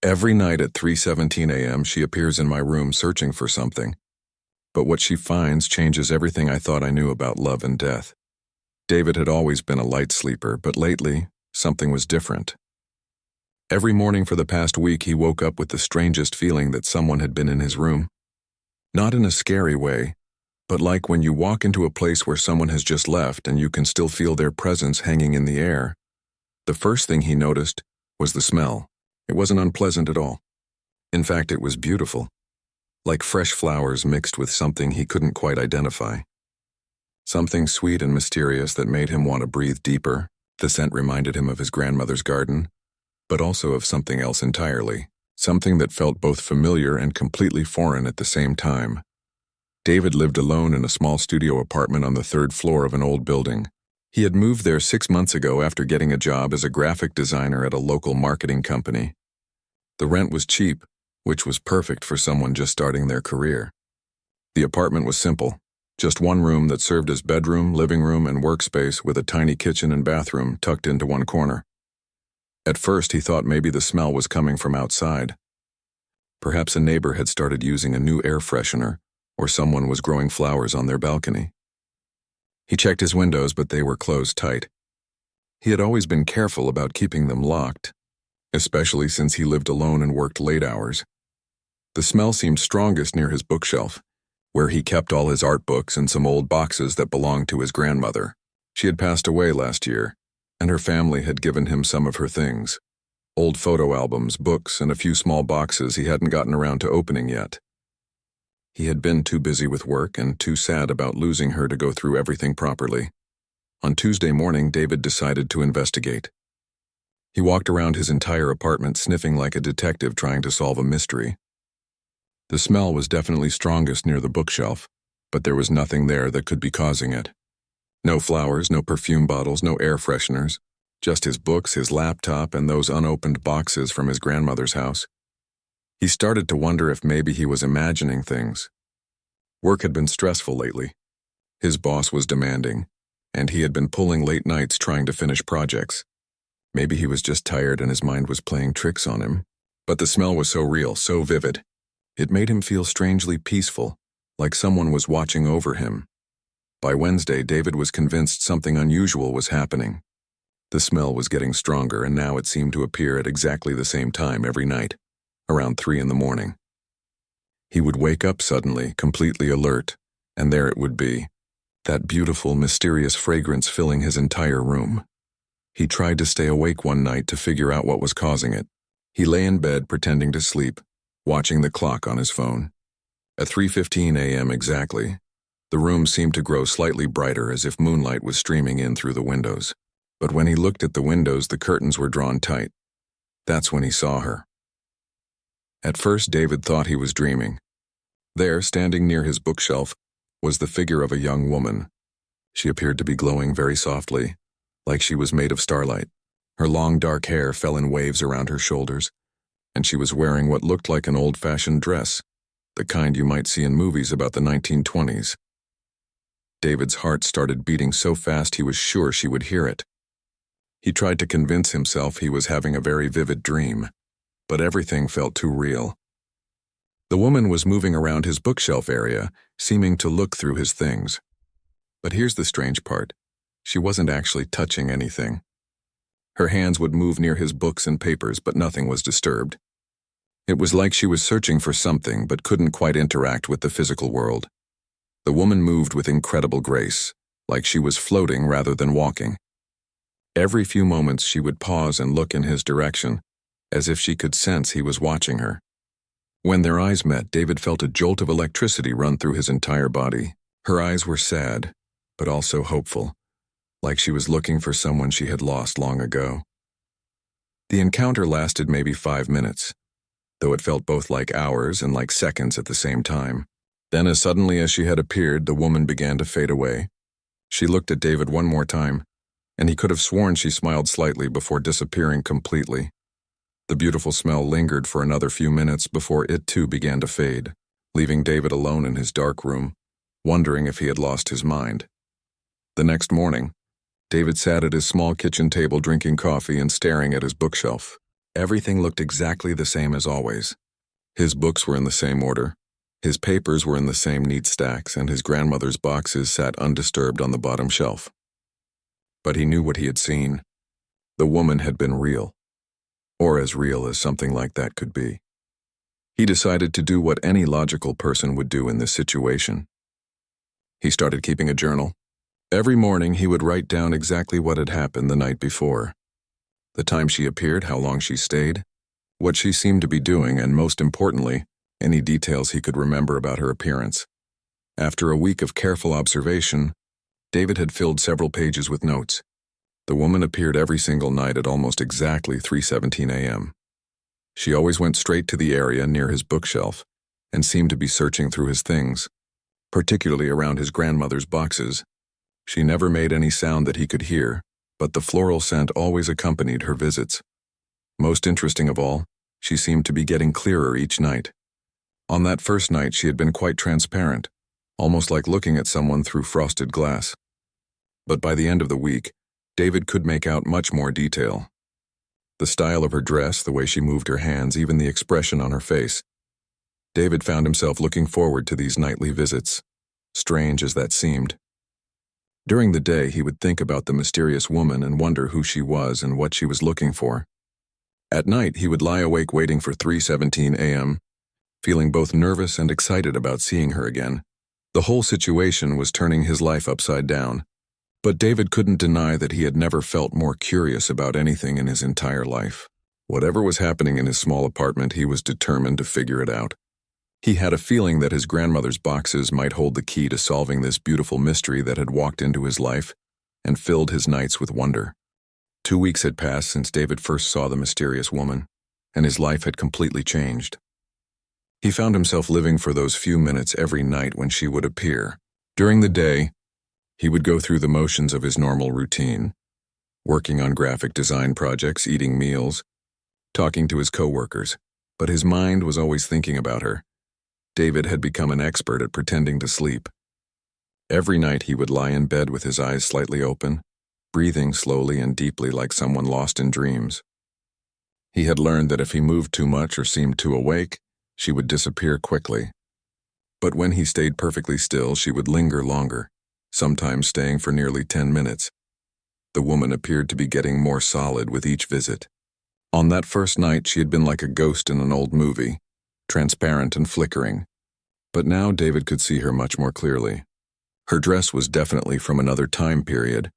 Every night at 3:17 a.m., she appears in my room searching for something. But what she finds changes everything I thought I knew about love and death. David had always been a light sleeper, but lately, something was different. Every morning for the past week, he woke up with the strangest feeling that someone had been in his room. Not in a scary way, but like when you walk into a place where someone has just left and you can still feel their presence hanging in the air. The first thing he noticed was the smell. It wasn't unpleasant at all. In fact, it was beautiful, like fresh flowers mixed with something he couldn't quite identify. Something sweet and mysterious that made him want to breathe deeper. The scent reminded him of his grandmother's garden, but also of something else entirely, something that felt both familiar and completely foreign at the same time. David lived alone in a small studio apartment on the third floor of an old building. He had moved there 6 months ago after getting a job as a graphic designer at a local marketing company. The rent was cheap, which was perfect for someone just starting their career. The apartment was simple, just one room that served as bedroom, living room, and workspace with a tiny kitchen and bathroom tucked into one corner. At first, he thought maybe the smell was coming from outside. Perhaps a neighbor had started using a new air freshener, or someone was growing flowers on their balcony. He checked his windows, but they were closed tight. He had always been careful about keeping them locked, especially since he lived alone and worked late hours. The smell seemed strongest near his bookshelf, where he kept all his art books and some old boxes that belonged to his grandmother. She had passed away last year, and her family had given him some of her things. Old photo albums, books, and a few small boxes he hadn't gotten around to opening yet. He had been too busy with work and too sad about losing her to go through everything properly. On Tuesday morning, David decided to investigate. He walked around his entire apartment sniffing like a detective trying to solve a mystery. The smell was definitely strongest near the bookshelf, but there was nothing there that could be causing it. No flowers, no perfume bottles, no air fresheners, just his books, his laptop, and those unopened boxes from his grandmother's house. He started to wonder if maybe he was imagining things. Work had been stressful lately. His boss was demanding, and he had been pulling late nights trying to finish projects. Maybe he was just tired and his mind was playing tricks on him. But the smell was so real, so vivid. It made him feel strangely peaceful, like someone was watching over him. By Wednesday, David was convinced something unusual was happening. The smell was getting stronger, and now it seemed to appear at exactly the same time every night, around 3 in the morning. He would wake up suddenly, completely alert, and there it would be, that beautiful, mysterious fragrance filling his entire room. He tried to stay awake one night to figure out what was causing it. He lay in bed pretending to sleep, watching the clock on his phone. At 3:15 a.m. exactly, the room seemed to grow slightly brighter as if moonlight was streaming in through the windows. But when he looked at the windows, the curtains were drawn tight. That's when he saw her. At first, David thought he was dreaming. There, standing near his bookshelf, was the figure of a young woman. She appeared to be glowing very softly, like she was made of starlight. Her long dark hair fell in waves around her shoulders, and she was wearing what looked like an old-fashioned dress, the kind you might see in movies about the 1920s. David's heart started beating so fast he was sure she would hear it. He tried to convince himself he was having a very vivid dream, but everything felt too real. The woman was moving around his bookshelf area, seeming to look through his things. But here's the strange part. She wasn't actually touching anything. Her hands would move near his books and papers, but nothing was disturbed. It was like she was searching for something but couldn't quite interact with the physical world. The woman moved with incredible grace, like she was floating rather than walking. Every few moments she would pause and look in his direction, as if she could sense he was watching her. When their eyes met, David felt a jolt of electricity run through his entire body. Her eyes were sad, but also hopeful, like she was looking for someone she had lost long ago. The encounter lasted maybe 5 minutes, though it felt both like hours and like seconds at the same time. Then, as suddenly as she had appeared, the woman began to fade away. She looked at David one more time, and he could have sworn she smiled slightly before disappearing completely. The beautiful smell lingered for another few minutes before it too began to fade, leaving David alone in his dark room, wondering if he had lost his mind. The next morning, David sat at his small kitchen table drinking coffee and staring at his bookshelf. Everything looked exactly the same as always. His books were in the same order, his papers were in the same neat stacks, and his grandmother's boxes sat undisturbed on the bottom shelf. But he knew what he had seen. The woman had been real, or as real as something like that could be. He decided to do what any logical person would do in this situation. He started keeping a journal. Every morning he would write down exactly what had happened the night before. The time she appeared, how long she stayed, what she seemed to be doing, and most importantly, any details he could remember about her appearance. After a week of careful observation, David had filled several pages with notes. The woman appeared every single night at almost exactly 3:17 a.m. She always went straight to the area near his bookshelf and seemed to be searching through his things, particularly around his grandmother's boxes. She never made any sound that he could hear, but the floral scent always accompanied her visits. Most interesting of all, she seemed to be getting clearer each night. On that first night, she had been quite transparent, almost like looking at someone through frosted glass. But by the end of the week, David could make out much more detail. The style of her dress, the way she moved her hands, even the expression on her face. David found himself looking forward to these nightly visits, strange as that seemed. During the day, he would think about the mysterious woman and wonder who she was and what she was looking for. At night, he would lie awake waiting for 3:17 a.m., feeling both nervous and excited about seeing her again. The whole situation was turning his life upside down, but David couldn't deny that he had never felt more curious about anything in his entire life. Whatever was happening in his small apartment, he was determined to figure it out. He had a feeling that his grandmother's boxes might hold the key to solving this beautiful mystery that had walked into his life and filled his nights with wonder. 2 weeks had passed since David first saw the mysterious woman, and his life had completely changed. He found himself living for those few minutes every night when she would appear. During the day, he would go through the motions of his normal routine, working on graphic design projects, eating meals, talking to his coworkers, but his mind was always thinking about her. David had become an expert at pretending to sleep. Every night he would lie in bed with his eyes slightly open, breathing slowly and deeply like someone lost in dreams. He had learned that if he moved too much or seemed too awake, she would disappear quickly. But when he stayed perfectly still, she would linger longer, sometimes staying for nearly 10 minutes. The woman appeared to be getting more solid with each visit. On that first night, she had been like a ghost in an old movie, transparent and flickering. But now David could see her much more clearly. Her dress was definitely from another time period,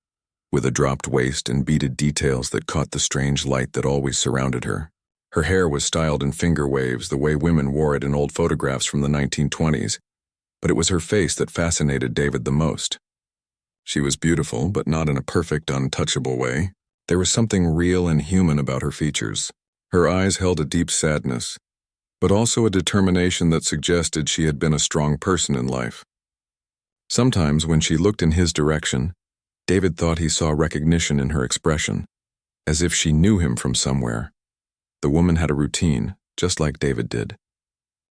with a dropped waist and beaded details that caught the strange light that always surrounded her. Her hair was styled in finger waves the way women wore it in old photographs from the 1920s, but it was her face that fascinated David the most. She was beautiful, but not in a perfect, untouchable way. There was something real and human about her features. Her eyes held a deep sadness, but also a determination that suggested she had been a strong person in life. Sometimes when she looked in his direction, David thought he saw recognition in her expression, as if she knew him from somewhere. The woman had a routine, just like David did.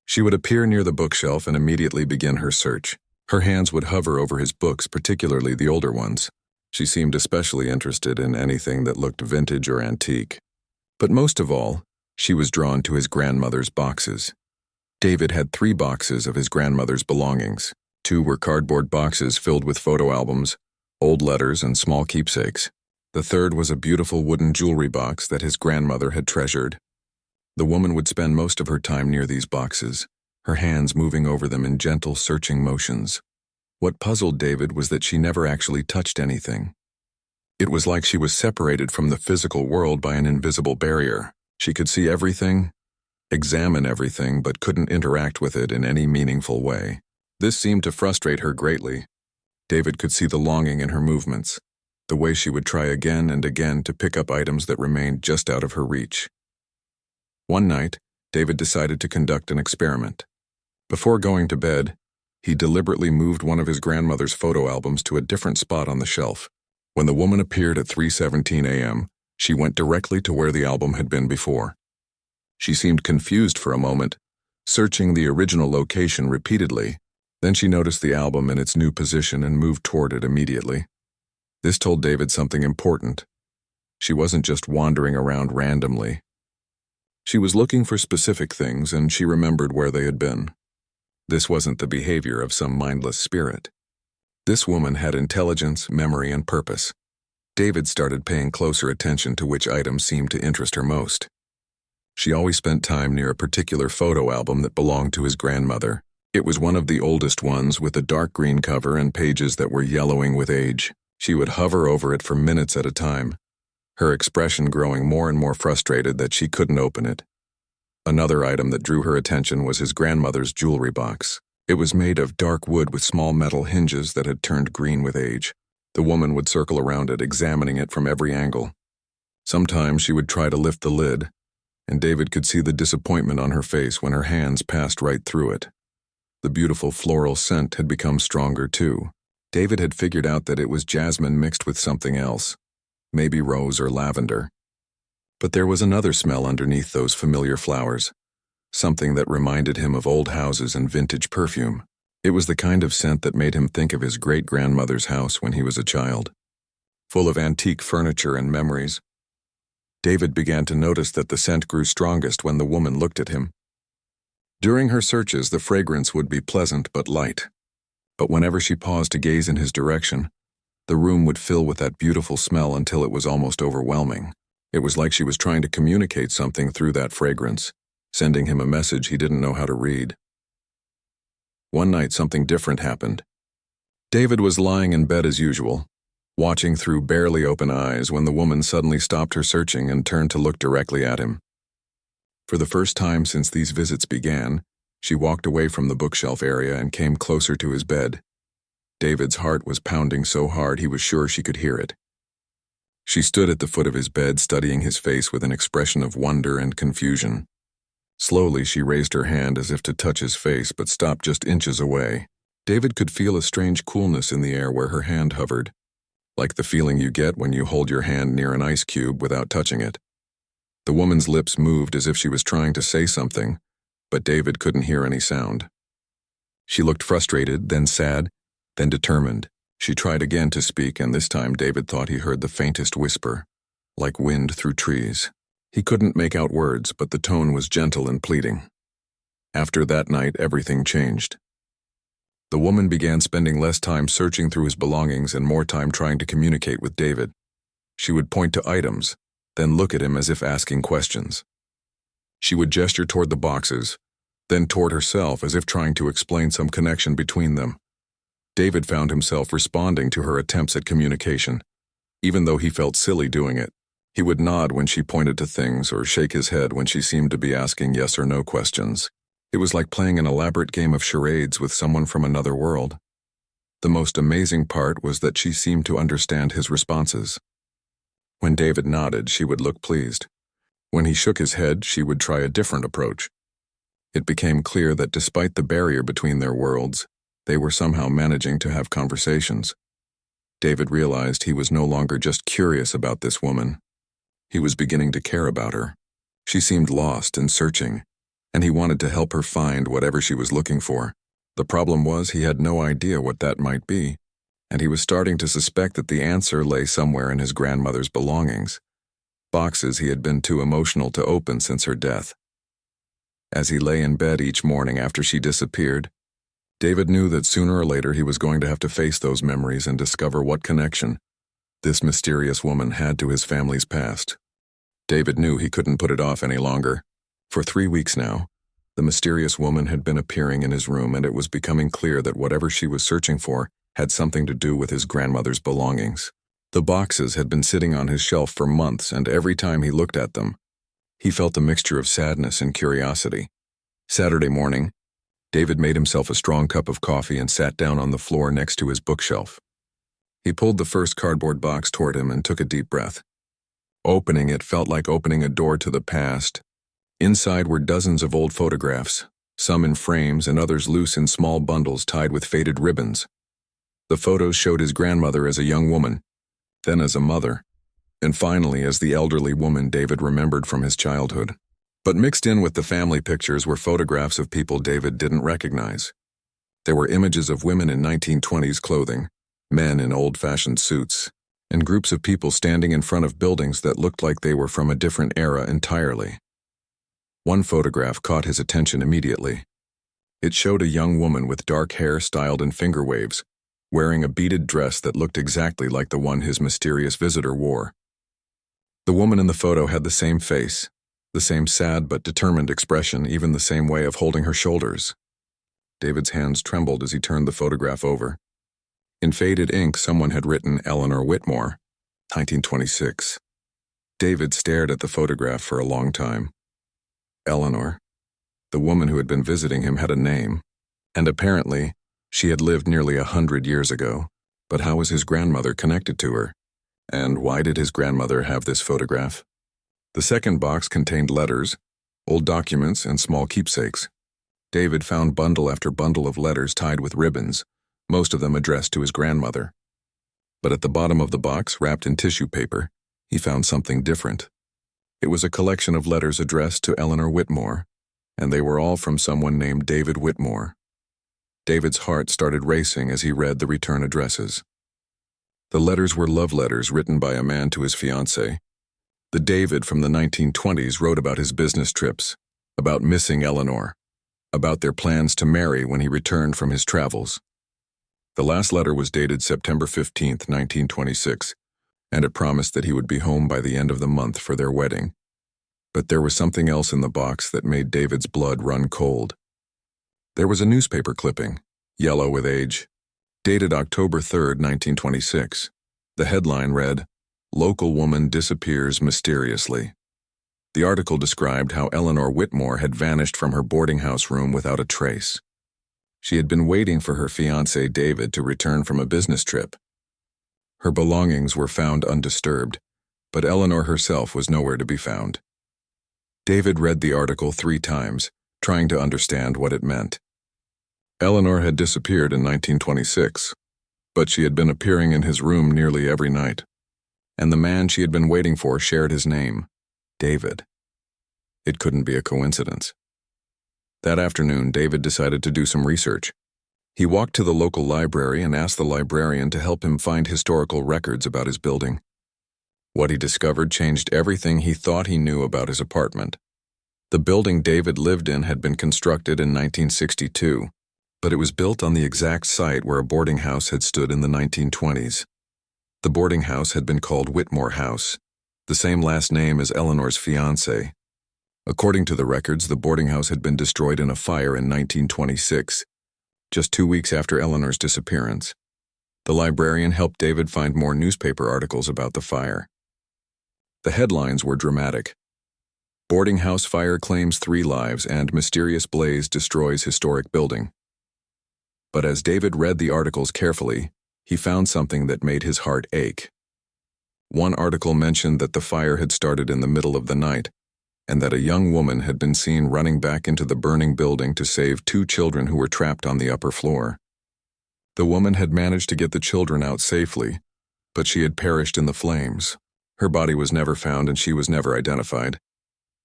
She would appear near the bookshelf and immediately begin her search. Her hands would hover over his books, particularly the older ones. She seemed especially interested in anything that looked vintage or antique. But most of all, she was drawn to his grandmother's boxes. David had 3 boxes of his grandmother's belongings. 2 were cardboard boxes filled with photo albums, old letters, and small keepsakes. The third was a beautiful wooden jewelry box that his grandmother had treasured. The woman would spend most of her time near these boxes, her hands moving over them in gentle, searching motions. What puzzled David was that she never actually touched anything. It was like she was separated from the physical world by an invisible barrier. She could see everything, examine everything, but couldn't interact with it in any meaningful way. This seemed to frustrate her greatly. David could see the longing in her movements, the way she would try again and again to pick up items that remained just out of her reach. One night, David decided to conduct an experiment. Before going to bed, he deliberately moved one of his grandmother's photo albums to a different spot on the shelf. When the woman appeared at 3:17 a.m., she went directly to where the album had been before. She seemed confused for a moment, searching the original location repeatedly. Then she noticed the album in its new position and moved toward it immediately. This told David something important. She wasn't just wandering around randomly. She was looking for specific things, and she remembered where they had been. This wasn't the behavior of some mindless spirit. This woman had intelligence, memory, and purpose. David started paying closer attention to which items seemed to interest her most. She always spent time near a particular photo album that belonged to his grandmother. It was one of the oldest ones with a dark green cover and pages that were yellowing with age. She would hover over it for minutes at a time, her expression growing more and more frustrated that she couldn't open it. Another item that drew her attention was his grandmother's jewelry box. It was made of dark wood with small metal hinges that had turned green with age. The woman would circle around it, examining it from every angle. Sometimes she would try to lift the lid, and David could see the disappointment on her face when her hands passed right through it. The beautiful floral scent had become stronger too. David had figured out that it was jasmine mixed with something else, maybe rose or lavender. But there was another smell underneath those familiar flowers, something that reminded him of old houses and vintage perfume. It was the kind of scent that made him think of his great-grandmother's house when he was a child, full of antique furniture and memories. David began to notice that the scent grew strongest when the woman looked at him. During her searches, the fragrance would be pleasant but light. But whenever she paused to gaze in his direction, the room would fill with that beautiful smell until it was almost overwhelming. It was like she was trying to communicate something through that fragrance, sending him a message he didn't know how to read. One night, something different happened. David was lying in bed as usual, watching through barely open eyes when the woman suddenly stopped her searching and turned to look directly at him. For the first time since these visits began, she walked away from the bookshelf area and came closer to his bed. David's heart was pounding so hard he was sure she could hear it. She stood at the foot of his bed, studying his face with an expression of wonder and confusion. Slowly, she raised her hand as if to touch his face, but stopped just inches away. David could feel a strange coolness in the air where her hand hovered, like the feeling you get when you hold your hand near an ice cube without touching it. The woman's lips moved as if she was trying to say something, but David couldn't hear any sound. She looked frustrated, then sad, then determined. She tried again to speak, and this time David thought he heard the faintest whisper, like wind through trees. He couldn't make out words, but the tone was gentle and pleading. After that night, everything changed. The woman began spending less time searching through his belongings and more time trying to communicate with David. She would point to items, then look at him as if asking questions. She would gesture toward the boxes, then toward herself as if trying to explain some connection between them. David found himself responding to her attempts at communication, even though he felt silly doing it. He would nod when she pointed to things or shake his head when she seemed to be asking yes or no questions. It was like playing an elaborate game of charades with someone from another world. The most amazing part was that she seemed to understand his responses. When David nodded, she would look pleased. When he shook his head, she would try a different approach. It became clear that despite the barrier between their worlds, they were somehow managing to have conversations. David realized he was no longer just curious about this woman. He was beginning to care about her. She seemed lost and searching, and he wanted to help her find whatever she was looking for. The problem was he had no idea what that might be, and he was starting to suspect that the answer lay somewhere in his grandmother's belongings, boxes he had been too emotional to open since her death. As he lay in bed each morning after she disappeared, David knew that sooner or later he was going to have to face those memories and discover what connection this mysterious woman had to his family's past. David knew he couldn't put it off any longer. For 3 weeks now, the mysterious woman had been appearing in his room, and it was becoming clear that whatever she was searching for had something to do with his grandmother's belongings. The boxes had been sitting on his shelf for months, and every time he looked at them, he felt a mixture of sadness and curiosity. Saturday morning, David made himself a strong cup of coffee and sat down on the floor next to his bookshelf. He pulled the first cardboard box toward him and took a deep breath. Opening it felt like opening a door to the past. Inside were dozens of old photographs, some in frames and others loose in small bundles tied with faded ribbons. The photos showed his grandmother as a young woman, then as a mother, and finally as the elderly woman David remembered from his childhood. But mixed in with the family pictures were photographs of people David didn't recognize. There were images of women in 1920s clothing, men in old-fashioned suits, and groups of people standing in front of buildings that looked like they were from a different era entirely. One photograph caught his attention immediately. It showed a young woman with dark hair styled in finger waves, wearing a beaded dress that looked exactly like the one his mysterious visitor wore. The woman in the photo had the same face, the same sad but determined expression, even the same way of holding her shoulders. David's hands trembled as he turned the photograph over. In faded ink, someone had written Eleanor Whitmore, 1926. David stared at the photograph for a long time. Eleanor, the woman who had been visiting him, had a name, and apparently, she had lived nearly 100 years ago. But how was his grandmother connected to her? And why did his grandmother have this photograph? The second box contained letters, old documents, and small keepsakes. David found bundle after bundle of letters tied with ribbons, most of them addressed to his grandmother. But at the bottom of the box, wrapped in tissue paper, he found something different. It was a collection of letters addressed to Eleanor Whitmore, and they were all from someone named David Whitmore. David's heart started racing as he read the return addresses. The letters were love letters written by a man to his fiancée. The David from the 1920s wrote about his business trips, about missing Eleanor, about their plans to marry when he returned from his travels. The last letter was dated September 15, 1926, and it promised that he would be home by the end of the month for their wedding. But there was something else in the box that made David's blood run cold. There was a newspaper clipping, yellow with age, dated October 3, 1926. The headline read, "Local woman disappears mysteriously." The article described how Eleanor Whitmore had vanished from her boarding house room without a trace. She had been waiting for her fiancé David to return from a business trip. Her belongings were found undisturbed, but Eleanor herself was nowhere to be found. David read the article 3 times, trying to understand what it meant. Eleanor had disappeared in 1926, but she had been appearing in his room nearly every night, and the man she had been waiting for shared his name, David. It couldn't be a coincidence. That afternoon, David decided to do some research. He walked to the local library and asked the librarian to help him find historical records about his building. What he discovered changed everything he thought he knew about his apartment. The building David lived in had been constructed in 1962, but it was built on the exact site where a boarding house had stood in the 1920s. The boarding house had been called Whitmore House, the same last name as Eleanor's fiancé. According to the records, the boarding house had been destroyed in a fire in 1926, just 2 weeks after Eleanor's disappearance. The librarian helped David find more newspaper articles about the fire. The headlines were dramatic. Boarding house fire claims 3 lives and mysterious blaze destroys historic building. But as David read the articles carefully, he found something that made his heart ache. One article mentioned that the fire had started in the middle of the night, and that a young woman had been seen running back into the burning building to save 2 children who were trapped on the upper floor. The woman had managed to get the children out safely, but she had perished in the flames. Her body was never found and she was never identified.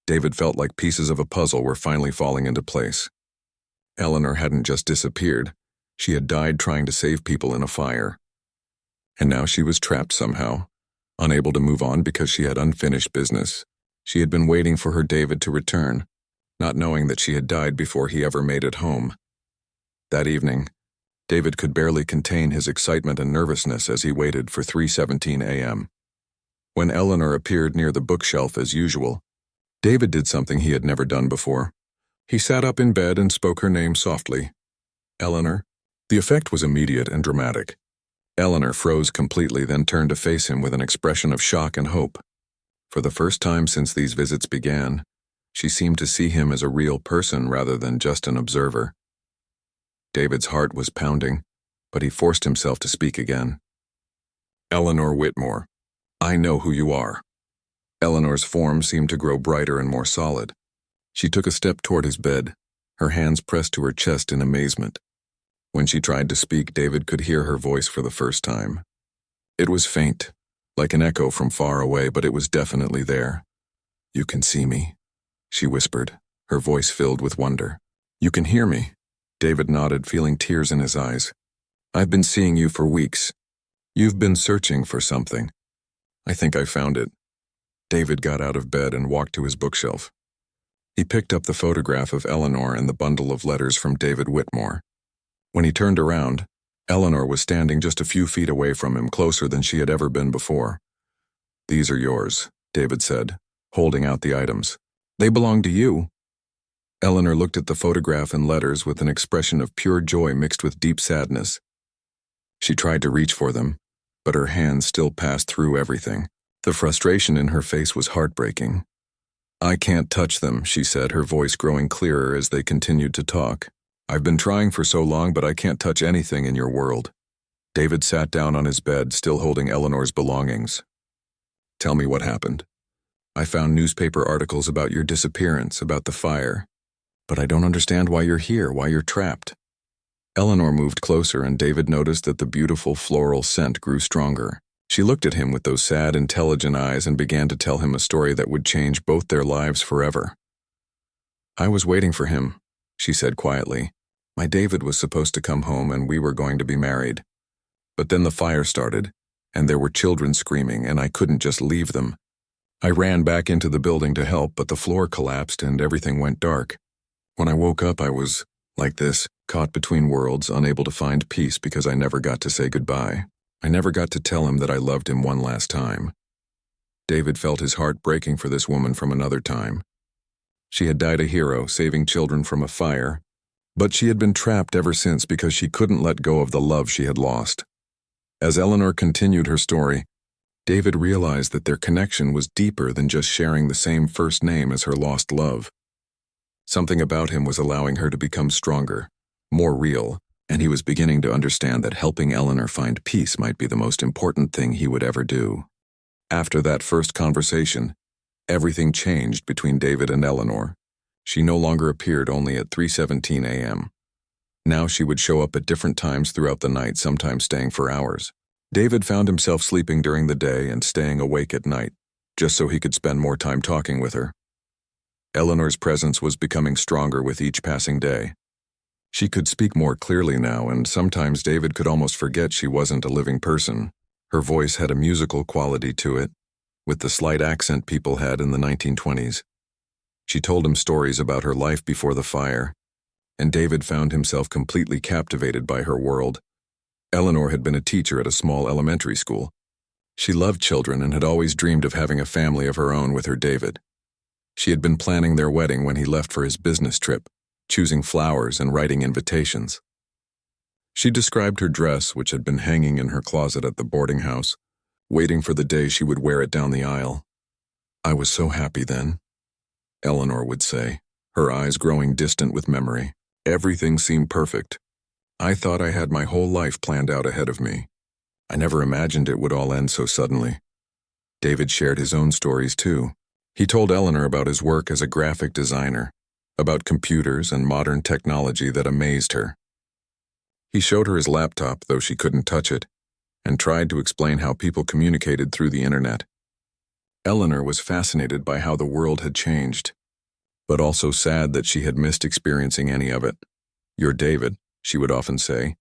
David felt like pieces of a puzzle were finally falling into place. Eleanor hadn't just disappeared. She had died trying to save people in a fire. And now she was trapped somehow, unable to move on because she had unfinished business. She had been waiting for her David to return, not knowing that she had died before he ever made it home. That evening, David could barely contain his excitement and nervousness as he waited for 3:17 a.m. When Eleanor appeared near the bookshelf as usual, David did something he had never done before. He sat up in bed and spoke her name softly. "Eleanor." The effect was immediate and dramatic. Eleanor froze completely, then turned to face him with an expression of shock and hope. For the first time since these visits began, she seemed to see him as a real person rather than just an observer. David's heart was pounding, but he forced himself to speak again. "Eleanor Whitmore, I know who you are." Eleanor's form seemed to grow brighter and more solid. She took a step toward his bed, her hands pressed to her chest in amazement. When she tried to speak, David could hear her voice for the first time. It was faint, like an echo from far away, but it was definitely there. "You can see me," she whispered, her voice filled with wonder. "You can hear me." David nodded, feeling tears in his eyes. "I've been seeing you for weeks. You've been searching for something. I think I found it." David got out of bed and walked to his bookshelf. He picked up the photograph of Eleanor and the bundle of letters from David Whitmore. When he turned around, Eleanor was standing just a few feet away from him, closer than she had ever been before. "These are yours," David said, holding out the items. "They belong to you." Eleanor looked at the photograph and letters with an expression of pure joy mixed with deep sadness. She tried to reach for them, but her hands still passed through everything. The frustration in her face was heartbreaking. "I can't touch them," she said, her voice growing clearer as they continued to talk. "I've been trying for so long, but I can't touch anything in your world." David sat down on his bed, still holding Eleanor's belongings. "Tell me what happened. I found newspaper articles about your disappearance, about the fire. But I don't understand why you're here, why you're trapped." Eleanor moved closer, and David noticed that the beautiful floral scent grew stronger. She looked at him with those sad, intelligent eyes and began to tell him a story that would change both their lives forever. "I was waiting for him," she said quietly. "My David was supposed to come home and we were going to be married. But then the fire started, and there were children screaming, and I couldn't just leave them. I ran back into the building to help, but the floor collapsed and everything went dark. When I woke up, I was like this, caught between worlds, unable to find peace because I never got to say goodbye. I never got to tell him that I loved him one last time." David felt his heart breaking for this woman from another time. She had died a hero, saving children from a fire, but she had been trapped ever since because she couldn't let go of the love she had lost. As Eleanor continued her story, David realized that their connection was deeper than just sharing the same first name as her lost love. Something about him was allowing her to become stronger, more real, and he was beginning to understand that helping Eleanor find peace might be the most important thing he would ever do. After that first conversation, everything changed between David and Eleanor. She no longer appeared only at 3:17 a.m. Now she would show up at different times throughout the night, sometimes staying for hours. David found himself sleeping during the day and staying awake at night, just so he could spend more time talking with her. Eleanor's presence was becoming stronger with each passing day. She could speak more clearly now, and sometimes David could almost forget she wasn't a living person. Her voice had a musical quality to it, with the slight accent people had in the 1920s. She told him stories about her life before the fire, and David found himself completely captivated by her world. Eleanor had been a teacher at a small elementary school. She loved children and had always dreamed of having a family of her own with her David. She had been planning their wedding when he left for his business trip, choosing flowers and writing invitations. She described her dress, which had been hanging in her closet at the boarding house, waiting for the day she would wear it down the aisle. "I was so happy then," Eleanor would say, her eyes growing distant with memory. "Everything seemed perfect. I thought I had my whole life planned out ahead of me. I never imagined it would all end so suddenly." David shared his own stories too. He told Eleanor about his work as a graphic designer, about computers and modern technology that amazed her. He showed her his laptop, though she couldn't touch it, and tried to explain how people communicated through the internet. Eleanor was fascinated by how the world had changed, but also sad that she had missed experiencing any of it. "Your David," she would often say,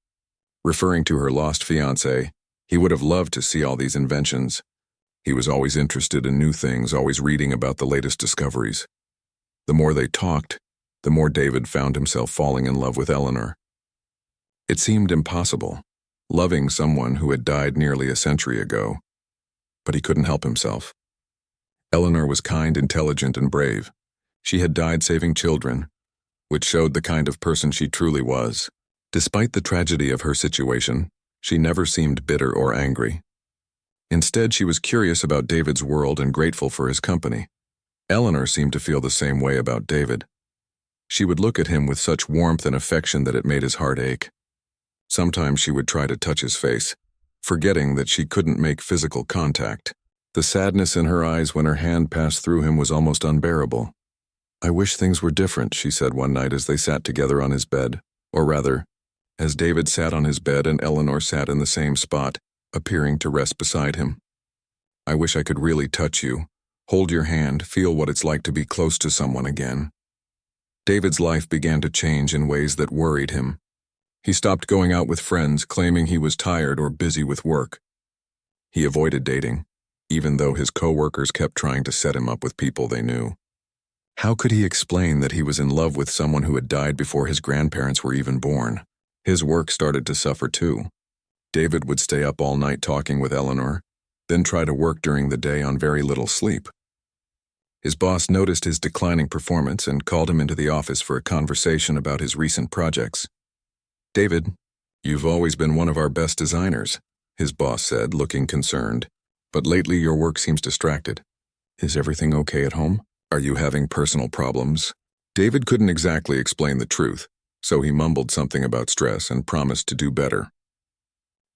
referring to her lost fiancé. "He would have loved to see all these inventions. He was always interested in new things, always reading about the latest discoveries." The more they talked, the more David found himself falling in love with Eleanor. It seemed impossible, loving someone who had died nearly a century ago. But he couldn't help himself. Eleanor was kind, intelligent, and brave. She had died saving children, which showed the kind of person she truly was. Despite the tragedy of her situation, she never seemed bitter or angry. Instead, she was curious about David's world and grateful for his company. Eleanor seemed to feel the same way about David. She would look at him with such warmth and affection that it made his heart ache. Sometimes she would try to touch his face, forgetting that she couldn't make physical contact. The sadness in her eyes when her hand passed through him was almost unbearable. "I wish things were different," she said one night as they sat together on his bed, or rather, as David sat on his bed and Eleanor sat in the same spot, appearing to rest beside him. "I wish I could really touch you, hold your hand, feel what it's like to be close to someone again." David's life began to change in ways that worried him. He stopped going out with friends, claiming he was tired or busy with work. He avoided dating, even though his co-workers kept trying to set him up with people they knew. How could he explain that he was in love with someone who had died before his grandparents were even born? His work started to suffer too. David would stay up all night talking with Eleanor, then try to work during the day on very little sleep. His boss noticed his declining performance and called him into the office for a conversation about his recent projects. "David, you've always been one of our best designers," his boss said, looking concerned. "But lately your work seems distracted. Is everything okay at home? Are you having personal problems?" David couldn't exactly explain the truth, so he mumbled something about stress and promised to do better.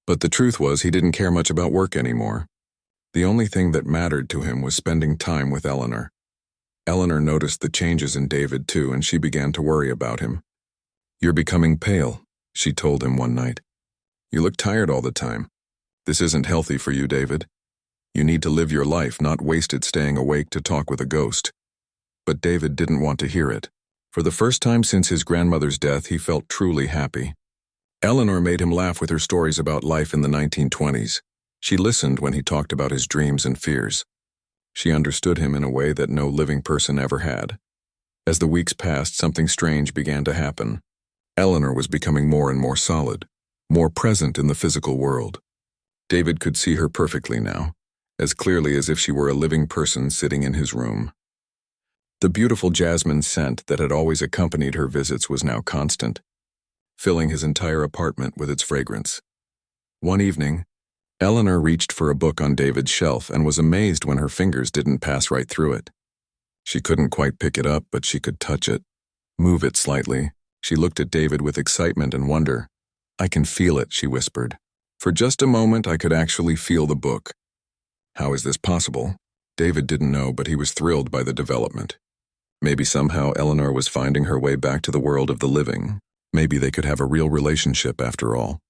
But the truth was he didn't care much about work anymore. The only thing that mattered to him was spending time with Eleanor. Eleanor noticed the changes in David too, and she began to worry about him. "You're becoming pale," she told him one night. "You look tired all the time. This isn't healthy for you, David. You need to live your life, not waste it staying awake to talk with a ghost." But David didn't want to hear it. For the first time since his grandmother's death, he felt truly happy. Eleanor made him laugh with her stories about life in the 1920s. She listened when he talked about his dreams and fears. She understood him in a way that no living person ever had. As the weeks passed, something strange began to happen. Eleanor was becoming more and more solid, more present in the physical world. David could see her perfectly now, as clearly as if she were a living person sitting in his room. The beautiful jasmine scent that had always accompanied her visits was now constant, filling his entire apartment with its fragrance. One evening, Eleanor reached for a book on David's shelf and was amazed when her fingers didn't pass right through it. She couldn't quite pick it up, but she could touch it, move it slightly. She looked at David with excitement and wonder. "I can feel it," she whispered. "For just a moment, I could actually feel the book." How is this possible? David didn't know, but he was thrilled by the development. Maybe somehow Eleanor was finding her way back to the world of the living. Maybe they could have a real relationship after all.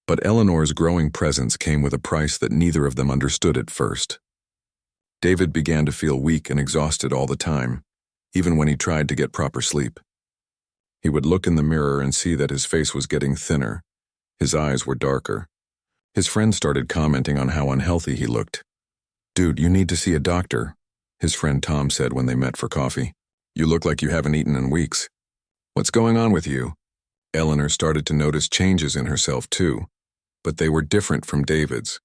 But Eleanor's growing presence came with a price that neither of them understood at first. David began to feel weak and exhausted all the time, even when he tried to get proper sleep. He would look in the mirror and see that his face was getting thinner. His eyes were darker. His friends started commenting on how unhealthy he looked. "Dude, you need to see a doctor," his friend Tom said when they met for coffee. "You look like you haven't eaten in weeks. What's going on with you?" Eleanor started to notice changes in herself too, but they were different from David's.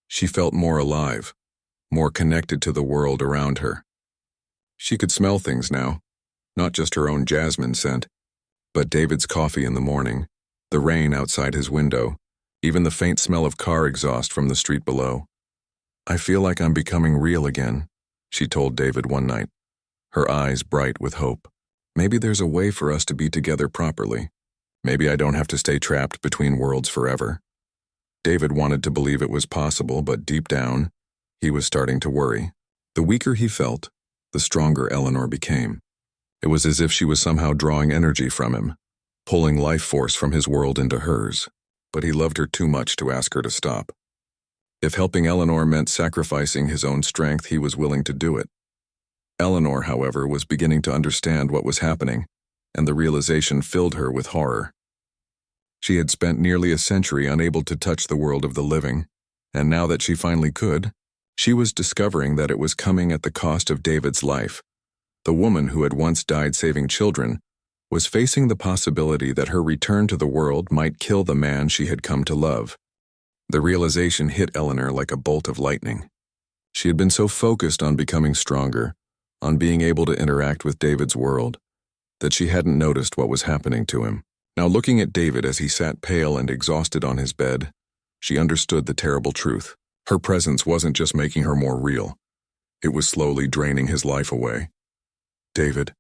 She felt more alive, more connected to the world around her. She could smell things now, not just her own jasmine scent, but David's coffee in the morning, the rain outside his window, even the faint smell of car exhaust from the street below. "I feel like I'm becoming real again," she told David one night, her eyes bright with hope. "Maybe there's a way for us to be together properly. Maybe I don't have to stay trapped between worlds forever." David wanted to believe it was possible, but deep down, he was starting to worry. The weaker he felt, the stronger Eleanor became. It was as if she was somehow drawing energy from him, pulling life force from his world into hers. But he loved her too much to ask her to stop. If helping Eleanor meant sacrificing his own strength, he was willing to do it. Eleanor, however, was beginning to understand what was happening, and the realization filled her with horror. She had spent nearly a century unable to touch the world of the living, and now that she finally could, she was discovering that it was coming at the cost of David's life. The woman who had once died saving children was facing the possibility that her return to the world might kill the man she had come to love. The realization hit Eleanor like a bolt of lightning. She had been so focused on becoming stronger, on being able to interact with David's world, that she hadn't noticed what was happening to him. Now, looking at David as he sat pale and exhausted on his bed, she understood the terrible truth. Her presence wasn't just making her more real. It was slowly draining his life away. "David,"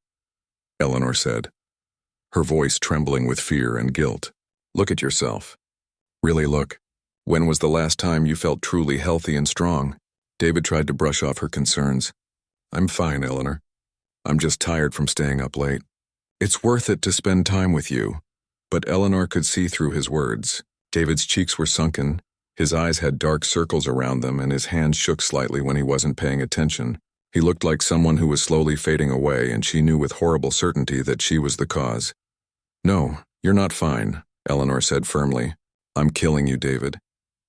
Eleanor said, her voice trembling with fear and guilt. "Look at yourself. Really look. When was the last time you felt truly healthy and strong?" David tried to brush off her concerns. "I'm fine, Eleanor. I'm just tired from staying up late. It's worth it to spend time with you." But Eleanor could see through his words. David's cheeks were sunken, his eyes had dark circles around them, and his hands shook slightly when he wasn't paying attention. He looked like someone who was slowly fading away, and she knew with horrible certainty that she was the cause. "No, you're not fine," Eleanor said firmly. "I'm killing you, David.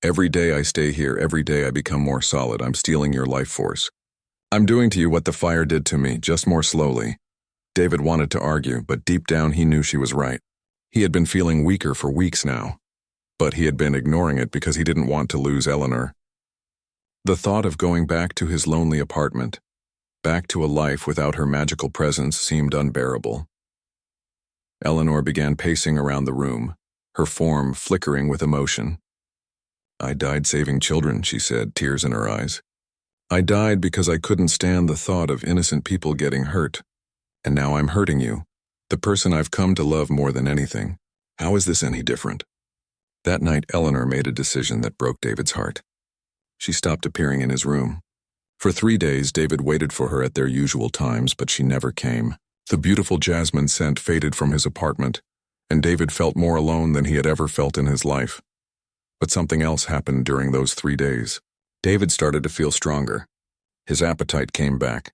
Every day I stay here, every day I become more solid. I'm stealing your life force. I'm doing to you what the fire did to me, just more slowly. David wanted to argue, but deep down he knew she was right. He had been feeling weaker for weeks now, but he had been ignoring it because he didn't want to lose Eleanor. The thought of going back to his lonely apartment, back to a life without her magical presence, seemed unbearable. Eleanor began pacing around the room, her form flickering with emotion. I died saving children, she said, tears in her eyes. I died because I couldn't stand the thought of innocent people getting hurt. And now I'm hurting you, the person I've come to love more than anything. How is this any different? That night, Eleanor made a decision that broke David's heart. She stopped appearing in his room. For 3 days, David waited for her at their usual times, but she never came. The beautiful jasmine scent faded from his apartment, and David felt more alone than he had ever felt in his life. But something else happened during those 3 days. David started to feel stronger. His appetite came back.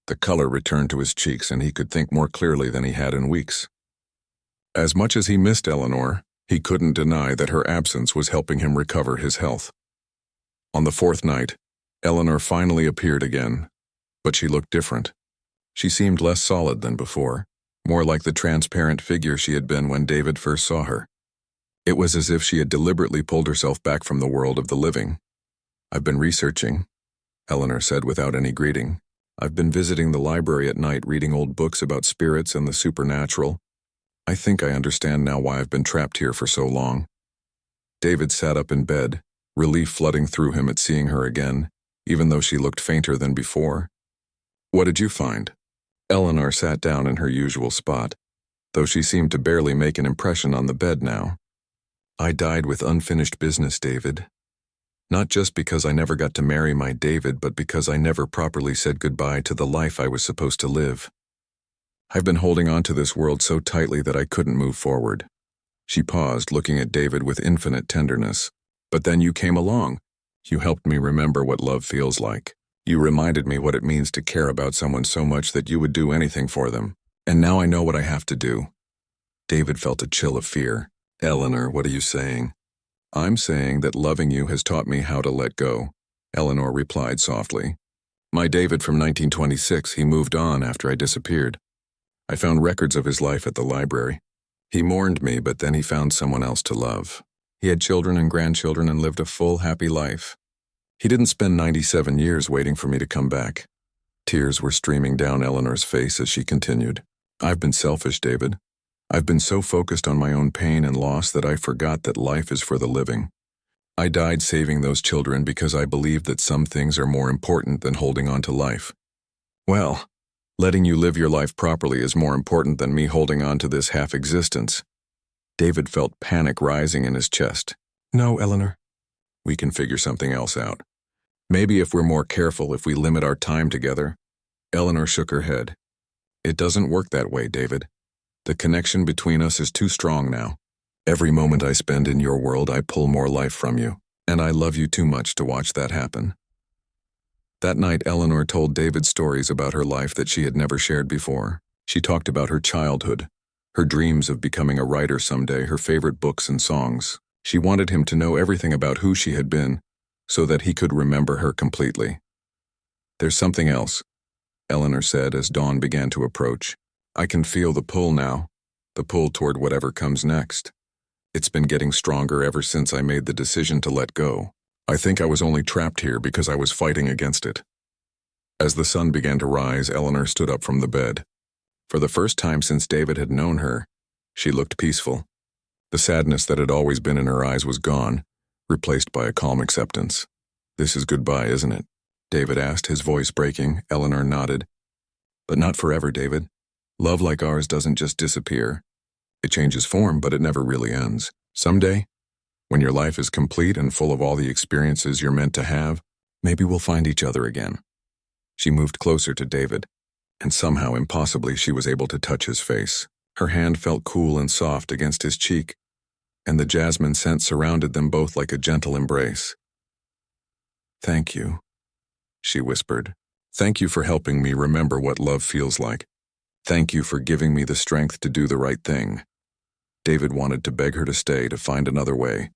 The color returned to his cheeks, and he could think more clearly than he had in weeks. As much as he missed Eleanor, he couldn't deny that her absence was helping him recover his health. On the 4th night, Eleanor finally appeared again, but she looked different. She seemed less solid than before, more like the transparent figure she had been when David first saw her. It was as if she had deliberately pulled herself back from the world of the living. I've been researching, Eleanor said without any greeting. I've been visiting the library at night reading old books about spirits and the supernatural. I think I understand now why I've been trapped here for so long. David sat up in bed, relief flooding through him at seeing her again, even though she looked fainter than before. What did you find? Eleanor sat down in her usual spot, though she seemed to barely make an impression on the bed now. I died with unfinished business, David. Not just because I never got to marry my David, but because I never properly said goodbye to the life I was supposed to live. I've been holding on to this world so tightly that I couldn't move forward. She paused, looking at David with infinite tenderness. But then you came along. You helped me remember what love feels like. You reminded me what it means to care about someone so much that you would do anything for them. And now I know what I have to do. David felt a chill of fear. Eleanor, what are you saying? I'm saying that loving you has taught me how to let go, Eleanor replied softly. My David from 1926, he moved on after I disappeared. I found records of his life at the library. He mourned me, but then he found someone else to love. He had children and grandchildren and lived a full, happy life. He didn't spend 97 years waiting for me to come back. Tears were streaming down Eleanor's face as she continued. I've been selfish, David. I've been so focused on my own pain and loss that I forgot that life is for the living. I died saving those children because I believed that some things are more important than holding on to life. Well, letting you live your life properly is more important than me holding on to this half-existence. David felt panic rising in his chest. No, Eleanor. We can figure something else out. Maybe if we're more careful, if we limit our time together. Eleanor shook her head. It doesn't work that way, David. The connection between us is too strong now. Every moment I spend in your world, I pull more life from you, and I love you too much to watch that happen. That night, Eleanor told David stories about her life that she had never shared before. She talked about her childhood, her dreams of becoming a writer someday, her favorite books and songs. She wanted him to know everything about who she had been, so that he could remember her completely. There's something else, Eleanor said as dawn began to approach. I can feel the pull now, the pull toward whatever comes next. It's been getting stronger ever since I made the decision to let go. I think I was only trapped here because I was fighting against it. As the sun began to rise, Eleanor stood up from the bed. For the first time since David had known her, she looked peaceful. The sadness that had always been in her eyes was gone, replaced by a calm acceptance. This is goodbye, isn't it? David asked, his voice breaking. Eleanor nodded. But not forever, David. Love like ours doesn't just disappear. It changes form, but it never really ends. Someday, when your life is complete and full of all the experiences you're meant to have, maybe we'll find each other again. She moved closer to David, and somehow impossibly she was able to touch his face. Her hand felt cool and soft against his cheek, and the jasmine scent surrounded them both like a gentle embrace. Thank you, she whispered. Thank you for helping me remember what love feels like. Thank you for giving me the strength to do the right thing. David wanted to beg her to stay, to find another way,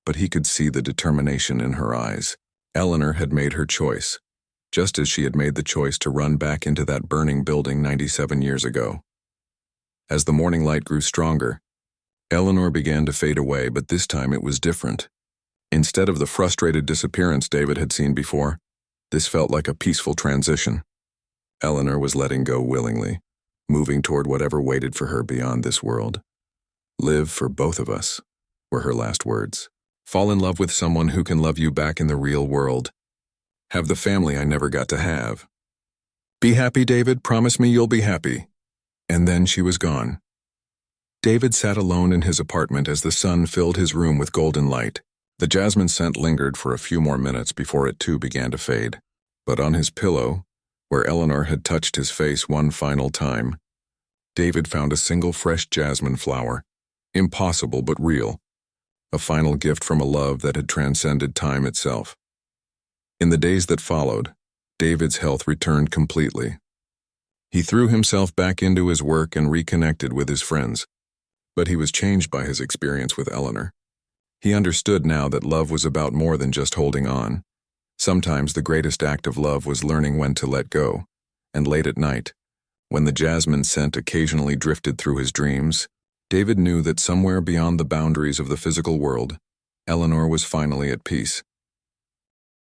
but he could see the determination in her eyes. Eleanor had made her choice. just as she had made the choice to run back into that burning building 97 years ago. As the morning light grew stronger, Eleanor began to fade away, but this time it was different. Instead of the frustrated disappearance David had seen before, this felt like a peaceful transition. Eleanor was letting go willingly, moving toward whatever waited for her beyond this world. "Live for both of us," were her last words. "Fall in love with someone who can love you back in the real world. Have the family I never got to have. Be happy, David. Promise me you'll be happy." And then she was gone. David sat alone in his apartment as the sun filled his room with golden light. The jasmine scent lingered for a few more minutes before it too began to fade. But on his pillow, where Eleanor had touched his face one final time, David found a single fresh jasmine flower. Impossible but real. A final gift from a love that had transcended time itself. In the days that followed, David's health returned completely. He threw himself back into his work and reconnected with his friends. But he was changed by his experience with Eleanor. He understood now that love was about more than just holding on. Sometimes the greatest act of love was learning when to let go. And late at night, when the jasmine scent occasionally drifted through his dreams, David knew that somewhere beyond the boundaries of the physical world, Eleanor was finally at peace.